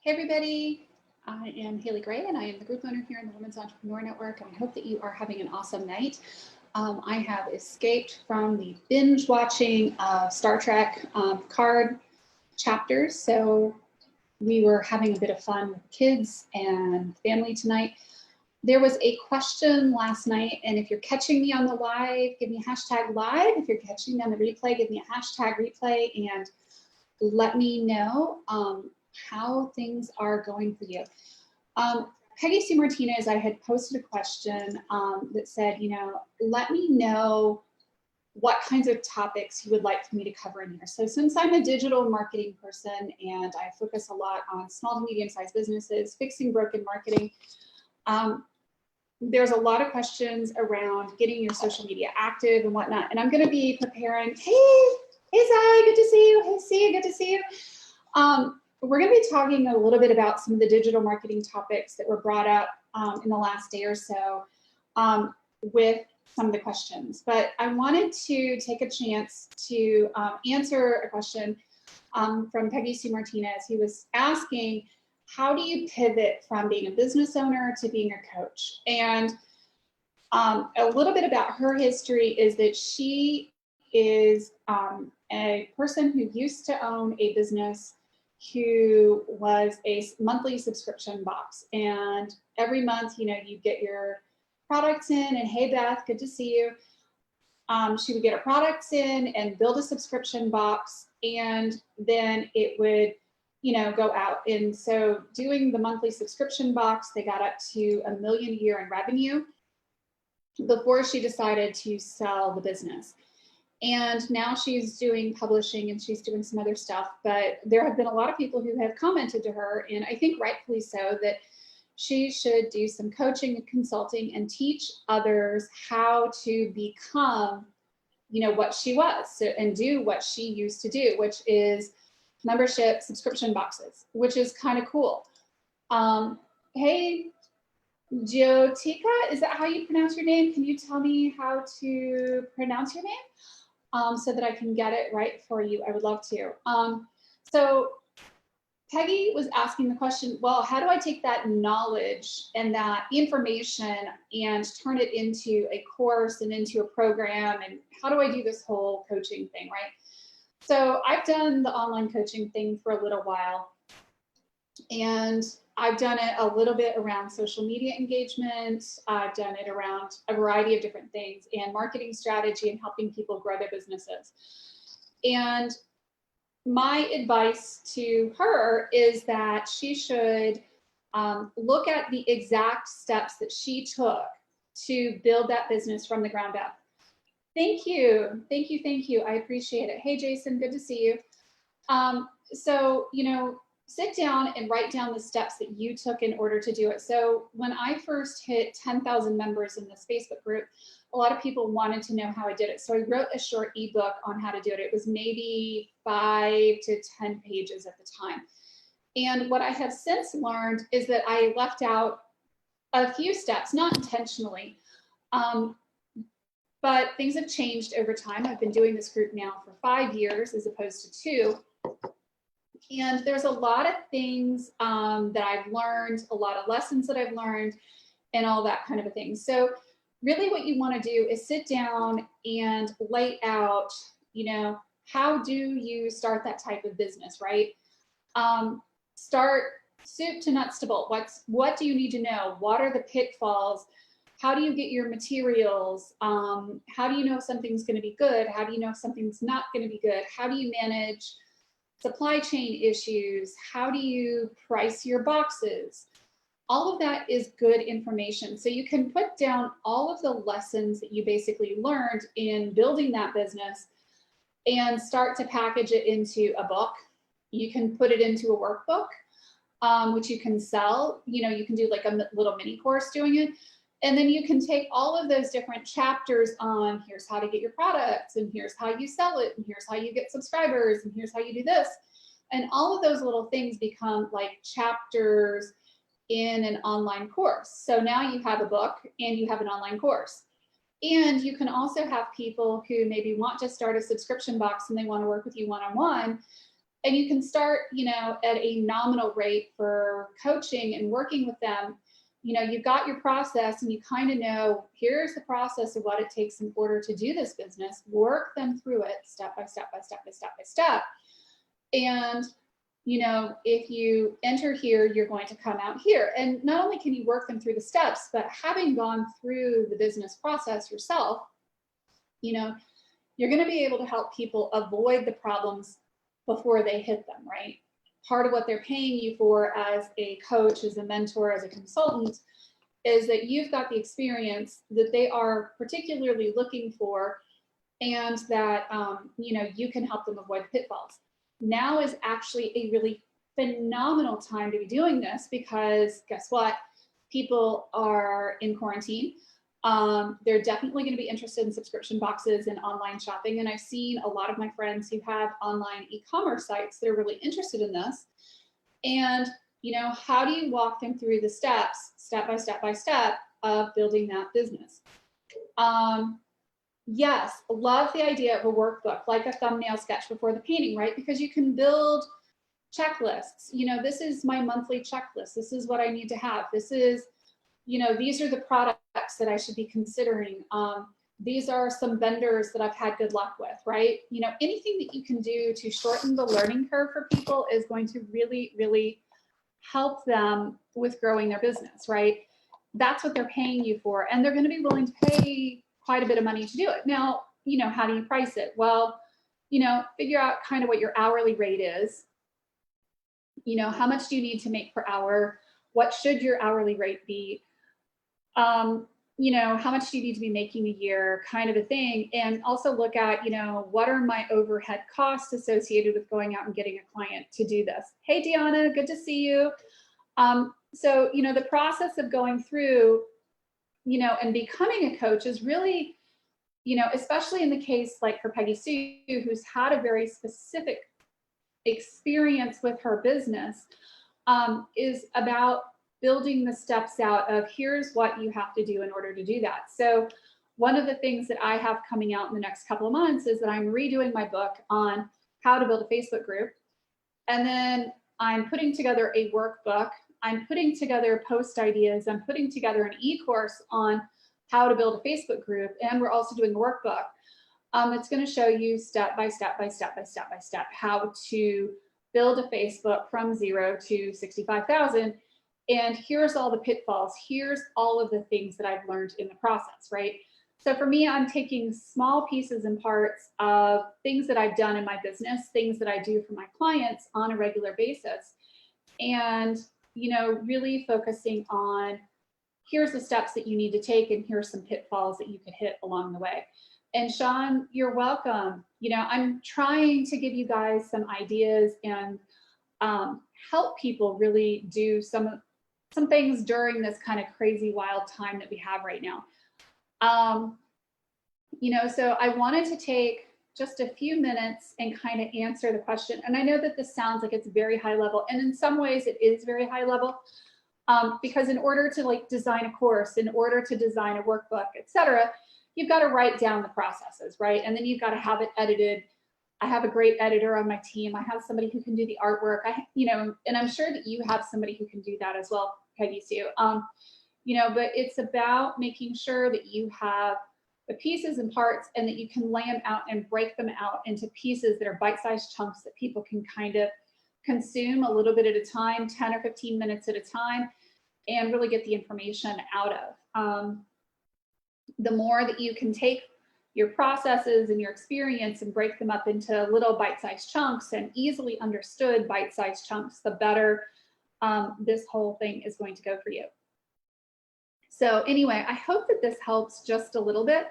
Hey everybody, I am Haley Gray and I am the group owner here in the Women's Entrepreneur Network, and I hope that you are having an awesome night. I have escaped from the binge watching of Star Trek card chapters, so we were having a bit of fun with kids and family tonight. There was a question last night, and if you're catching me on the live, give me a hashtag live. If you're catching me on the replay, give me a hashtag replay and let me know how things are going for you. Peggy Sue Martinez, I had posted a question that said, let me know what kinds of topics you would like for me to cover in here. So since I'm a digital marketing person and I focus a lot on small to medium-sized businesses, fixing broken marketing, there's a lot of questions around getting your social media active and whatnot. And I'm going to be preparing, hey, Zai, good to see you. Hey, Sia, good to see you. We're going to be talking a little bit about some of the digital marketing topics that were brought up in the last day or so with some of the questions. But I wanted to take a chance to answer a question from Peggy Sue Martinez, who was asking, how do you pivot from being a business owner to being a coach? And a little bit about her history is that she is a person who used to own a business who was a monthly subscription box. And every month, you get your products in, and hey, Beth, good to see you. She would get her products in and build a subscription box, and then it would, go out. And so doing the monthly subscription box, they got up to $1 million a year in revenue before she decided to sell the business. And now she's doing publishing and she's doing some other stuff, but there have been a lot of people who have commented to her, and I think rightfully so, that she should do some coaching and consulting and teach others how to become, what she was, and do what she used to do, which is membership subscription boxes, which is kind of cool. Hey, Jyotika, is that how you pronounce your name? Can you tell me how to pronounce your name? So that I can get it right for you. I would love to. So Peggy was asking the question, well, how do I take that knowledge and that information and turn it into a course and into a program? And how do I do this whole coaching thing, right? So I've done the online coaching thing for a little while, and I've done it a little bit around social media engagement. I've done it around a variety of different things and marketing strategy and helping people grow their businesses. And my advice to her is that she should look at the exact steps that she took to build that business from the ground up. Thank you. Thank you. Thank you. I appreciate it. Hey, Jason, good to see you. So, sit down and write down the steps that you took in order to do it. So when I first hit 10,000 members in this Facebook group, a lot of people wanted to know how I did it. So I wrote a short ebook on how to do it. It was maybe 5 to 10 pages at the time. And what I have since learned is that I left out a few steps, not intentionally, but things have changed over time. I've been doing this group now for 5 years as opposed to 2. And there's a lot of things that I've learned, a lot of lessons that I've learned, and all that kind of a thing. So really what you want to do is sit down and lay out, how do you start that type of business, right? Start soup to nuts to bolt. What do you need to know? What are the pitfalls? How do you get your materials? How do you know if something's going to be good? How do you know if something's not going to be good? How do you manage supply chain issues? How do you price your boxes? All of that is good information. So you can put down all of the lessons that you basically learned in building that business and start to package it into a book. You can put it into a workbook, which you can sell. You can do like a little mini course doing it. And then you can take all of those different chapters on here's how to get your products, and here's how you sell it, and here's how you get subscribers, and here's how you do this. And all of those little things become like chapters in an online course. So now you have a book and you have an online course. And you can also have people who maybe want to start a subscription box and they want to work with you one-on-one. And you can start, you know, at a nominal rate for coaching and working with them. You know, you've got your process and you kind of know, here's the process of what it takes in order to do this business, work them through it step by step by step by step by step. And, you know, if you enter here, you're going to come out here. And not only can you work them through the steps, but having gone through the business process yourself, you know, you're going to be able to help people avoid the problems before they hit them, right? Part of what they're paying you for as a coach, as a mentor, as a consultant, is that you've got the experience that they are particularly looking for, and that you know, you can help them avoid pitfalls. Now is actually a really phenomenal time to be doing this, because guess what? People are in quarantine. They're definitely going to be interested in subscription boxes and online shopping. And I've seen a lot of my friends who have online e-commerce sites that are really interested in this. And, you know, how do you walk them through the steps, step by step by step, of building that business? Yes, love the idea of a workbook, like a thumbnail sketch before the painting, right? Because you can build checklists. You know, this is my monthly checklist. This is what I need to have. This is, you know, these are the products that I should be considering. These are some vendors that I've had good luck with, right? You know, anything that you can do to shorten the learning curve for people is going to really, really help them with growing their business, right? That's what they're paying you for. And they're going to be willing to pay quite a bit of money to do it. Now, you know, how do you price it? Well, you know, figure out kind of what your hourly rate is. You know, how much do you need to make per hour? What should your hourly rate be? You know, how much do you need to be making a year, kind of a thing. And also look at, you know, what are my overhead costs associated with going out and getting a client to do this? Hey, Deanna, good to see you. So, you know, the process of going through, you know, and becoming a coach is really, you know, especially in the case like for Peggy Sue, who's had a very specific experience with her business, is about building the steps out of here's what you have to do in order to do that. So one of the things that I have coming out in the next couple of months is that I'm redoing my book on how to build a Facebook group. And then I'm putting together a workbook. I'm putting together post ideas. I'm putting together an e-course on how to build a Facebook group. And we're also doing a workbook that's going to show you step by step by step by step by step how to build a Facebook from 0 to 65,000. And here's all the pitfalls. Here's all of the things that I've learned in the process, right? So for me, I'm taking small pieces and parts of things that I've done in my business, things that I do for my clients on a regular basis, and, you know, really focusing on here's the steps that you need to take, and here's some pitfalls that you could hit along the way. And Sean, you're welcome. You know, I'm trying to give you guys some ideas and help people really do some things during this kind of crazy, wild time that we have right now. You know, so I wanted to take just a few minutes and kind of answer the question. And I know that this sounds like it's very high level, and in some ways it is very high level, because in order to like design a course, in order to design a workbook, etc., you've got to write down the processes, right? And then you've got to have it edited. I have a great editor on my team. I have somebody who can do the artwork. You know, and I'm sure that you have somebody who can do that as well, Peggy Sue. You know, but it's about making sure that you have the pieces and parts, and that you can lay them out and break them out into pieces that are bite-sized chunks that people can kind of consume a little bit at a time, 10 or 15 minutes at a time, and really get the information out of. The more that you can take your processes and your experience and break them up into little bite-sized chunks and easily understood bite-sized chunks, the better this whole thing is going to go for you. So anyway, I hope that this helps just a little bit,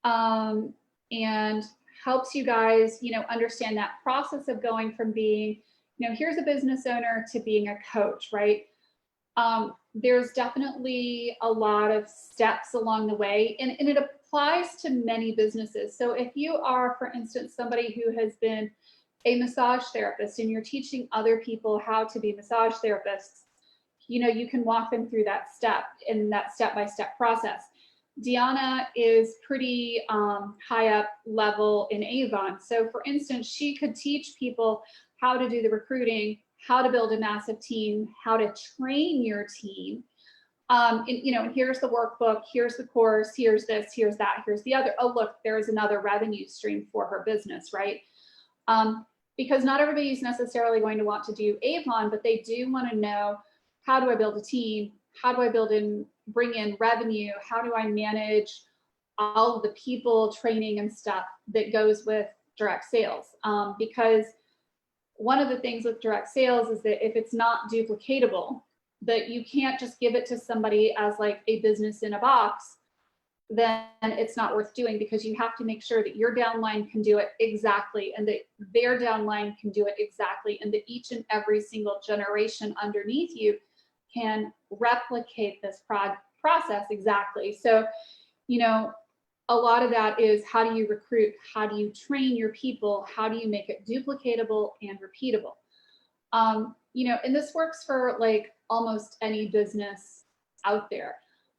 and helps you guys, you know, understand that process of going from being, you know, here's a business owner to being a coach, right? There's definitely a lot of steps along the way, and it applies to many businesses. So if you are, for instance, somebody who has been a massage therapist and you're teaching other people how to be massage therapists, you know, you can walk them through that step in that step-by-step process. Deanna is pretty high up level in Avon. So for instance, she could teach people how to do the recruiting, how to build a massive team, how to train your team. And here's the workbook, here's the course, here's this, here's that, here's the other. Oh, look, there's another revenue stream for her business, right? Because not everybody's necessarily going to want to do Avon, but they do want to know, how do I build a team? How do I bring in revenue? How do I manage all of the people, training and stuff that goes with direct sales? Because one of the things with direct sales is that if it's not duplicatable, that you can't just give it to somebody as like a business in a box, then it's not worth doing, because you have to make sure that your downline can do it exactly, and that their downline can do it exactly, and that each and every single generation underneath you can replicate this process exactly. So, a lot of that is, how do you recruit? How do you train your people? How do you make it duplicatable and repeatable? And this works for like almost any business out there.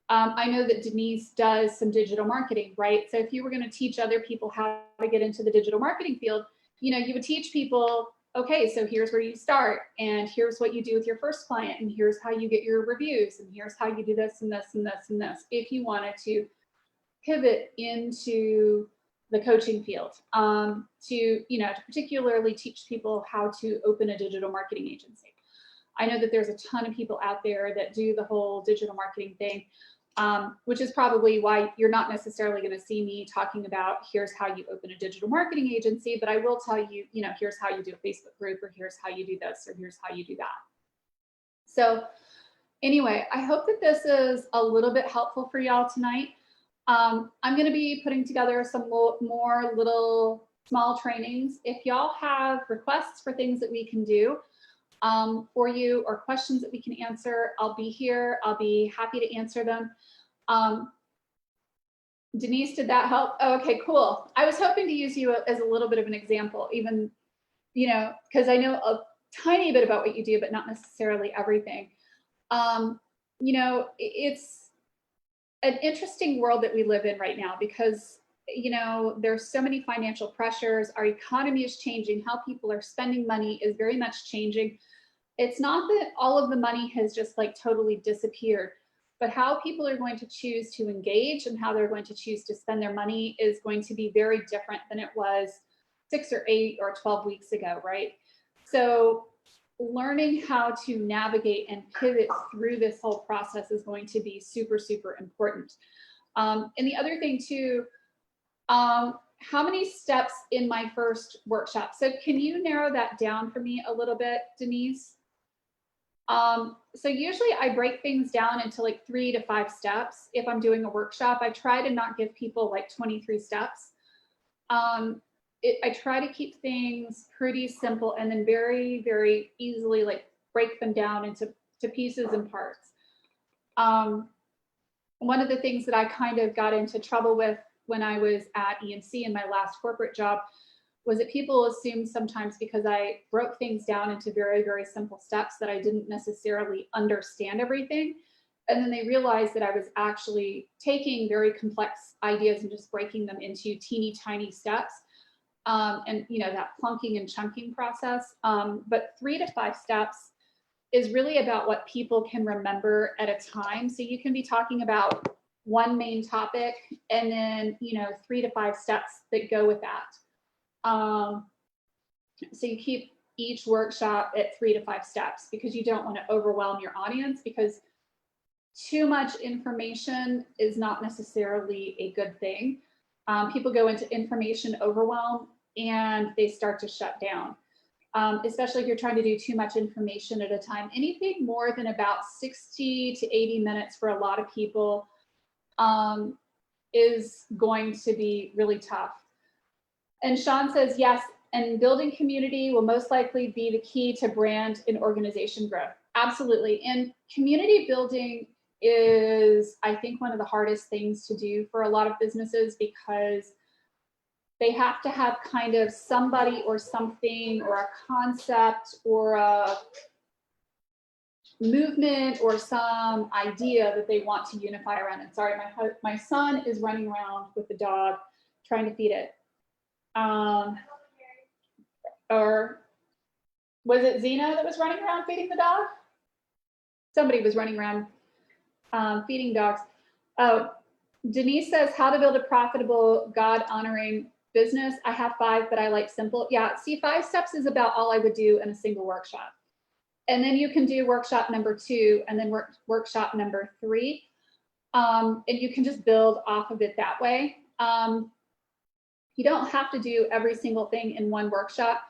I know that Denise does some digital marketing, right? So if you were going to teach other people how to get into the digital marketing field, you would teach people, okay, so here's where you start, and here's what you do with your first client, and here's how you get your reviews, and here's how you do this and this and this and this, if you wanted to pivot into the coaching field, to particularly teach people how to open a digital marketing agency. I know that there's a ton of people out there that do the whole digital marketing thing, which is probably why you're not necessarily going to see me talking about, here's how you open a digital marketing agency, but I will tell you, here's how you do a Facebook group, or here's how you do this, or here's how you do that. So anyway, I hope that this is a little bit helpful for y'all tonight. I'm going to be putting together some more little small trainings. If y'all have requests for things that we can do for you, or questions that we can answer, I'll be here. I'll be happy to answer them. Denise, did that help? Oh, okay, cool. I was hoping to use you as a little bit of an example, even, because I know a tiny bit about what you do, but not necessarily everything. It's an interesting world that we live in right now, because there's so many financial pressures. Our economy is changing. How people are spending money is very much changing. It's not that all of the money has just like totally disappeared, but how people are going to choose to engage and how they're going to choose to spend their money is going to be very different than it was 6 or 8 or 12 weeks ago, right? So learning how to navigate and pivot through this whole process is going to be super, super important. And the other thing too, how many steps in my first workshop? So can you narrow that down for me a little bit, Denise? So usually I break things down into like 3 to 5 steps. If I'm doing a workshop, I try to not give people like 23 steps. I try to keep things pretty simple, and then very, very easily like break them down into pieces and parts. One of the things that I kind of got into trouble with when I was at ENC in my last corporate job was that people assumed sometimes, because I broke things down into very, very simple steps, that I didn't necessarily understand everything. And then they realized that I was actually taking very complex ideas and just breaking them into teeny tiny steps. And that plunking and chunking process. But 3 to 5 steps is really about what people can remember at a time. So you can be talking about one main topic, and then 3 to 5 steps that go with that. So you keep each workshop at 3 to 5 steps, because you don't want to overwhelm your audience, because too much information is not necessarily a good thing. People go into information overwhelm and they start to shut down, especially if you're trying to do too much information at a time. Anything more than about 60 to 80 minutes for a lot of people is going to be really tough. And Sean says, yes, and building community will most likely be the key to brand and organization growth. Absolutely. And community building is, I think, one of the hardest things to do for a lot of businesses, because they have to have kind of somebody or something or a concept or a movement or some idea that they want to unify around. And sorry, my son is running around with the dog trying to feed it. Was it Zena that was running around feeding the dog? Somebody was running around feeding dogs. Oh, Denise says, how to build a profitable, God-honoring business. I have 5, but I like simple. Yeah, see, 5 steps is about all I would do in a single workshop. And then you can do workshop number 2 and then workshop number 3. And you can just build off of it that way. You don't have to do every single thing in one workshop.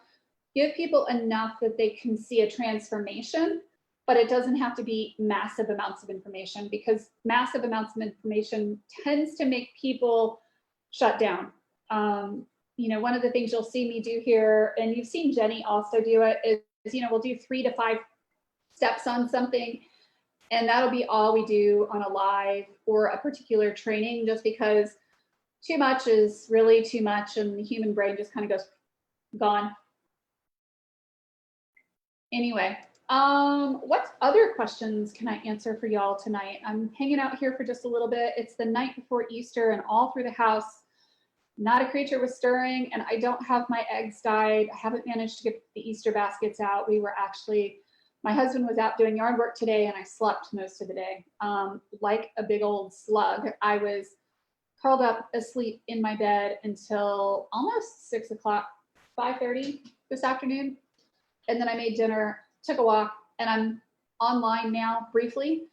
Give people enough that they can see a transformation, but it doesn't have to be massive amounts of information, because massive amounts of information tends to make people shut down. You know, one of the things you'll see me do here, and you've seen Jenny also do it, is, you know, we'll do 3 to 5 steps on something, and that'll be all we do on a live or a particular training, just because too much is really too much and the human brain just kind of goes gone. Anyway, what other questions can I answer for y'all tonight? I'm hanging out here for just a little bit. It's the night before Easter, and all through the house, not a creature was stirring, and I don't have my eggs dyed. I haven't managed to get the Easter baskets out. We were actually, my husband was out doing yard work today, and I slept most of the day. Like a big old slug. I was curled up asleep in my bed until almost 6 o'clock, 5:30 this afternoon. And then I made dinner, took a walk, and I'm online now briefly.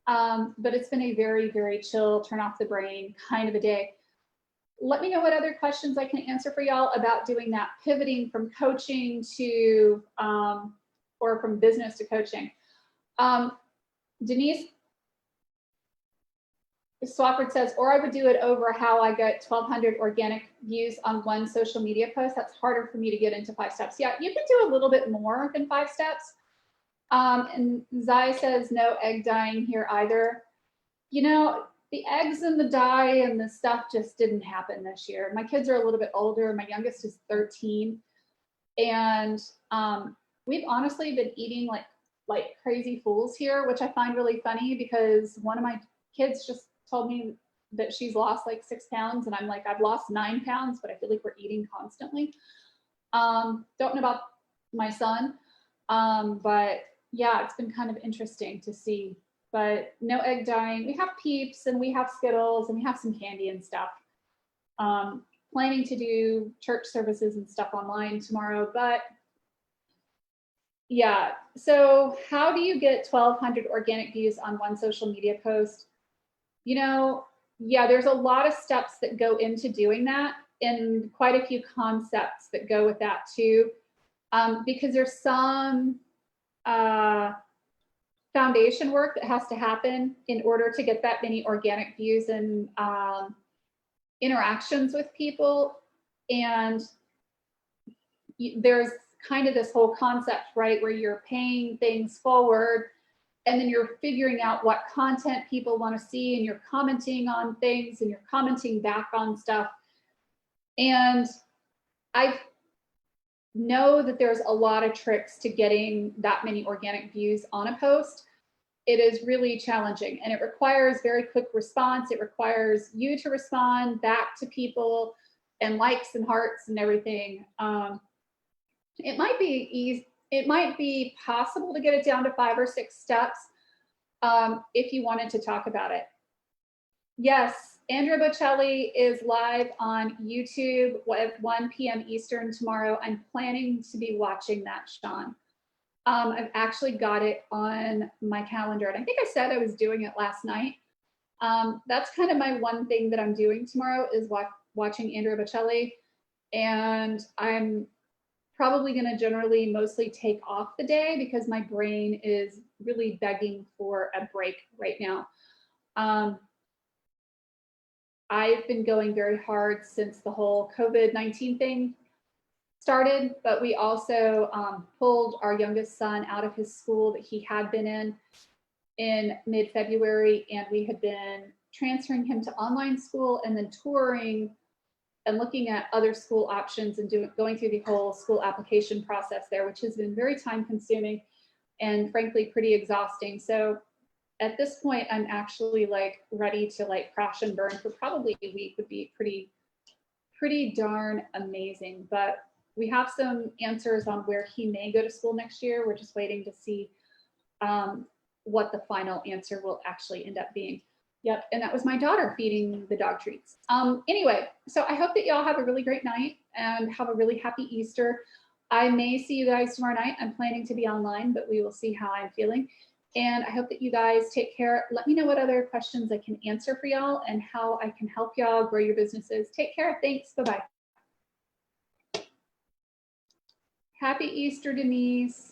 But it's been a very, very chill, turn off the brain kind of a day. Let me know what other questions I can answer for y'all about doing that, pivoting from coaching to, or from business to coaching. Denise Swafford says, or I would do it over how I get 1,200 organic views on one social media post. That's harder for me to get into 5 steps. Yeah, you can do a little bit more than 5 steps. And Zai says, no egg dyeing here either. You know, the eggs and the dye and the stuff just didn't happen this year. My kids are a little bit older. My youngest is 13. And we've honestly been eating like crazy fools here, which I find really funny, because one of my kids just told me that she's lost like 6 pounds, and I'm like, I've lost 9 pounds, but I feel like we're eating constantly. Don't know about my son, but yeah, it's been kind of interesting to see. But no egg dyeing. We have Peeps and we have Skittles and we have some candy and stuff. Planning to do church services and stuff online tomorrow, but yeah. So how do you get 1,200 organic views on one social media post? You know, yeah, there's a lot of steps that go into doing that, and quite a few concepts that go with that too, because there's some foundation work that has to happen in order to get that many organic views and interactions with people. And there's kind of this whole concept, right, where you're paying things forward, and then you're figuring out what content people want to see, and you're commenting on things, and you're commenting back on stuff. And I know that there's a lot of tricks to getting that many organic views on a post. It is really challenging, and it requires very quick response. It requires you to respond back to people, and likes and hearts and everything. It might be easy. It might be possible to get it down to 5 or 6 steps if you wanted to talk about it. Yes, Andrea Bocelli is live on YouTube at 1 p.m. Eastern tomorrow. I'm planning to be watching that, Sean. I've actually got it on my calendar, and I think I said I was doing it last night. That's kind of my one thing that I'm doing tomorrow, is watching Andrea Bocelli, and I'm probably going to generally mostly take off the day because my brain is really begging for a break right now. I've been going very hard since the whole COVID-19 thing started, but we also pulled our youngest son out of his school that he had been in mid-February, and we had been transferring him to online school and then touring and looking at other school options and going through the whole school application process there, which has been very time consuming and frankly pretty exhausting. So at this point, I'm actually like ready to like crash and burn for probably a week. Would be pretty darn amazing. But we have some answers on where he may go to school next year. We're just waiting to see what the final answer will actually end up being. Yep, and that was my daughter feeding the dog treats. Anyway, so I hope that y'all have a really great night and have a really happy Easter. I may see you guys tomorrow night. I'm planning to be online, but we will see how I'm feeling. And I hope that you guys take care. Let me know what other questions I can answer for y'all and how I can help y'all grow your businesses. Take care. Thanks. Bye-bye. Happy Easter, Denise.